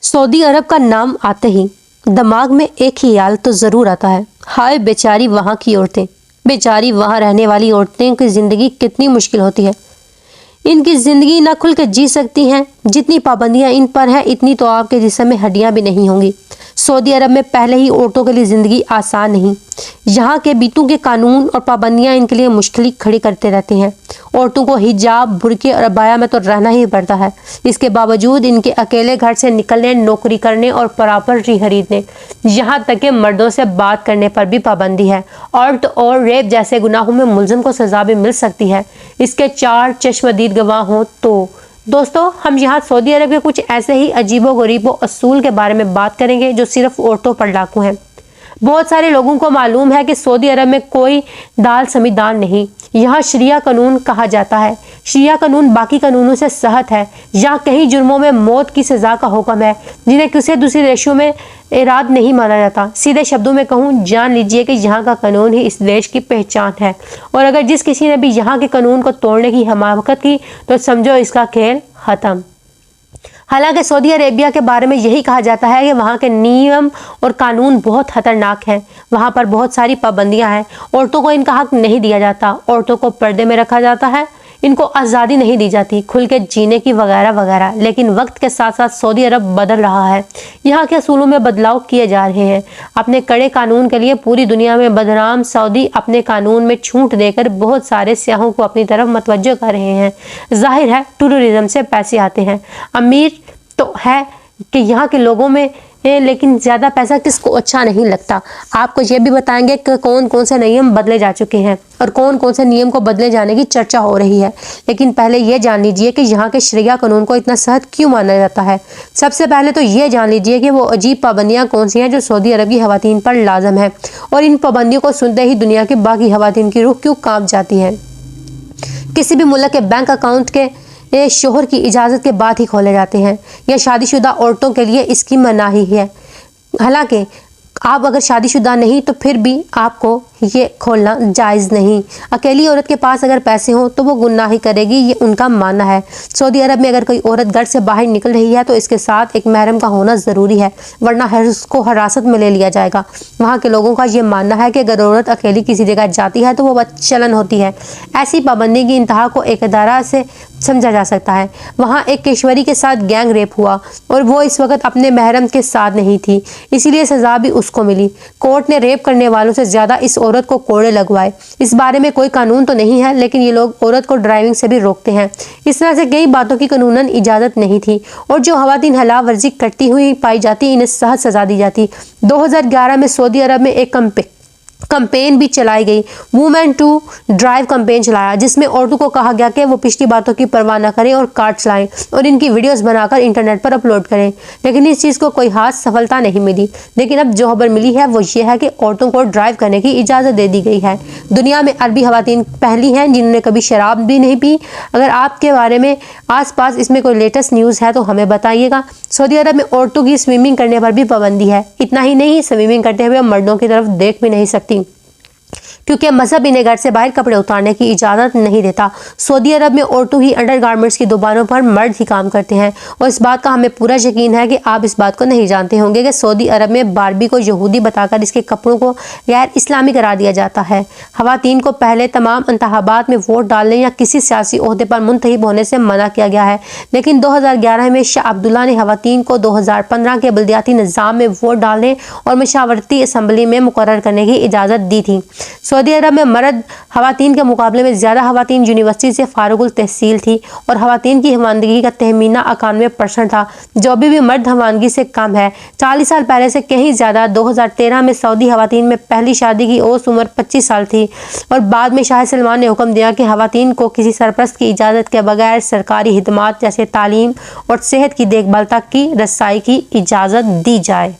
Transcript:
Saudi अरब का नाम आते ही दिमाग में एक ही ख्याल तो ज़रूर आता है, हाय बेचारी वहाँ की औरतें, बेचारी वहाँ रहने वाली औरतें की ज़िंदगी कितनी मुश्किल होती है। इनकी ज़िंदगी ना खुल के जी सकती हैं, जितनी पाबंदियाँ इन पर हैं इतनी तो आपके जिस्म में हड्डियाँ भी नहीं होंगी। सऊदी अरब में पहले ही औरतों के लिए ज़िंदगी आसान नहीं, यहाँ के बीतू के कानून और पाबंदियाँ इनके लिए मुश्किल खड़ी करते रहते हैं। औरतों को हिजाब, बुर्के और अबाया में तो रहना ही पड़ता है। इसके बावजूद इनके अकेले घर से निकलने, नौकरी करने और प्रॉपर्टी खरीदने, यहाँ तक कि मर्दों से बात करने पर भी पाबंदी है। औरत और रेप जैसे गुनाहों में मुलजिम को सजा भी मिल सकती है। इसके 4 चश्मदीद गवाह हों तो दोस्तों, हम यहाँ सऊदी अरब के कुछ ऐसे ही अजीबो-गरीबो असूल के बारे में बात करेंगे जो सिर्फ औरतों पर लागू हैं। बहुत सारे लोगों को मालूम है कि सऊदी अरब में कोई दाल संविधान नहीं, यहाँ शरिया कानून कहा जाता है। शरिया कानून बाकी कानूनों से सहत है। यहाँ कई जुर्मों में मौत की सज़ा का हुक्म है, जिन्हें किसी दूसरे देशों में इराद नहीं माना जाता। सीधे शब्दों में कहूँ, जान लीजिए कि यहाँ का कानून ही इस देश की पहचान है, और अगर जिस किसी ने भी यहाँ के कानून को तोड़ने की हिमाकत की तो समझो इसका खेल ख़त्म। हालांकि सऊदी अरेबिया के बारे में यही कहा जाता है कि वहाँ के नियम और कानून बहुत खतरनाक हैं। वहाँ पर बहुत सारी पाबंदियाँ हैं। औरतों को इनका हक नहीं दिया जाता, औरतों को पर्दे में रखा जाता है, इनको आज़ादी नहीं दी जाती खुल के जीने की वगैरह वगैरह। लेकिन वक्त के साथ साथ सऊदी अरब बदल रहा है। यहाँ के असूलों में बदलाव किए जा रहे हैं। अपने कड़े कानून के लिए पूरी दुनिया में बदनाम सऊदी अपने कानून में छूट देकर बहुत सारे सियाहों को अपनी तरफ मतवज्जो कर रहे हैं। जाहिर है टूरिज्म से पैसे आते हैं। अमीर तो है कि यहाँ के लोगों में, लेकिन ज़्यादा पैसा किसको अच्छा नहीं लगता। आपको ये भी बताएंगे कि कौन कौन से नियम बदले जा चुके हैं और कौन कौन से नियम को बदले जाने की चर्चा हो रही है। लेकिन पहले ये जान लीजिए कि यहाँ के शरिया कानून को इतना सख्त क्यों माना जाता है। सबसे पहले तो ये जान लीजिए कि वो अजीब पाबंदियाँ कौन सी हैं जो सऊदी अरब की ख़वातीन पर लाजम है, और इन पाबंदियों को सुनते ही दुनिया की बाकी ख़वातीन की रूह क्यों कांप जाती है। किसी भी मुल्क के बैंक अकाउंट के शोहर की इजाज़त के बाद ही खोले जाते हैं। यह शादीशुदा औरतों के लिए इसकी मनाही है। हालांकि आप अगर शादीशुदा नहीं तो फिर भी आपको ये खोलना जायज़ नहीं। अकेली औरत के पास अगर पैसे हों तो वो गुनाह ही करेगी, ये उनका मानना है। सऊदी अरब में अगर कोई औरत घर से बाहर निकल रही है तो इसके साथ एक महरम का होना ज़रूरी है, वरना उसको हिरासत में ले लिया जाएगा। वहाँ के लोगों का ये मानना है कि अगर औरत अकेली किसी जगह जाती है तो वो बदचलन होती है। ऐसी पाबंदी की इंतहा को एक इदारा से समझा जा सकता है। वहाँ एक किशोरी के साथ गैंग रेप हुआ और वो इस वक्त अपने महरम के साथ नहीं थी, इसीलिए सज़ा भी उसको मिली। कोर्ट ने रेप करने वालों से ज़्यादा इस औरत को कोड़े लगवाए। इस बारे में कोई कानून तो नहीं है, लेकिन ये लोग औरत को ड्राइविंग से भी रोकते हैं। इस तरह से कई बातों की कानूनन इजाज़त नहीं थी, और जो ख़वातीन हलाल वर्जी करती हुई पाई जाती इन्हें सख्त सज़ा दी जाती। 2011 में सऊदी अरब में एक कंपेन भी चलाई गई, वुमेन टू ड्राइव कंपेन चलाया, जिसमें औरतों को कहा गया कि वो पिछली बातों की परवाह न करें और कार चलाएं और इनकी वीडियोस बनाकर इंटरनेट पर अपलोड करें। लेकिन इस चीज़ को कोई खास सफलता नहीं मिली। लेकिन अब जो खबर मिली है वो ये है कि औरतों को ड्राइव करने की इजाज़त दे दी गई है। दुनिया में अरबी ख़वातीन पहली हैं जिन्होंने कभी शराब भी नहीं पी। अगर आपके बारे में आसपास इसमें कोई लेटेस्ट न्यूज़ है तो हमें बताइएगा। सऊदी अरब में औरतों की स्विमिंग करने पर भी पाबंदी है। इतना ही नहीं, स्विमिंग करते हुए मर्दों की तरफ देख भी नहीं सकती, क्योंकि मजहब इन्हें घर से बाहर कपड़े उतारने की इजाज़त नहीं देता। सऊदी अरब में औरतों की अंडरगारमेंट्स की दुकानों पर मर्द ही काम करते हैं, और इस बात का हमें पूरा यकीन है कि आप इस बात को नहीं जानते होंगे कि सऊदी अरब में बारबी को यहूदी बताकर इसके कपड़ों को गैर इस्लामी करार दिया जाता है। ख़वातीन को पहले तमाम इंतखाबात में वोट डालने या किसी सियासी ओहदे पर मुंतखब होने से मना किया गया है, लेकिन 2011 में शाह अब्दुल्ला ने ख़वातीन को 2015 के बल्दियाती निज़ाम में वोट डालने और मशावरती असम्बली में मुकर्रर करने की इजाज़त दी थी। सऊदी अरब में मर्द ख़वातीन के मुकाबले में ज़्यादा ख़वातीन यूनिवर्सिटी से फारुगुल तहसील थी, और ख़वातीन की हवानगी का तहमीना 91% था, जो अभी भी मर्द हवानगी से कम है। 40 साल पहले से कहीं ज़्यादा। 2013 में सऊदी ख़वातीन में पहली शादी की औसत उम्र 25 साल थी, और बाद में शाह सलमान ने हुक्म दिया कि ख़वातीन को किसी सरपरस्त की इजाज़त के बगैर सरकारी खिदमात जैसे तालीम और सेहत की देखभाल तक की रसाई की इजाज़त दी जाए।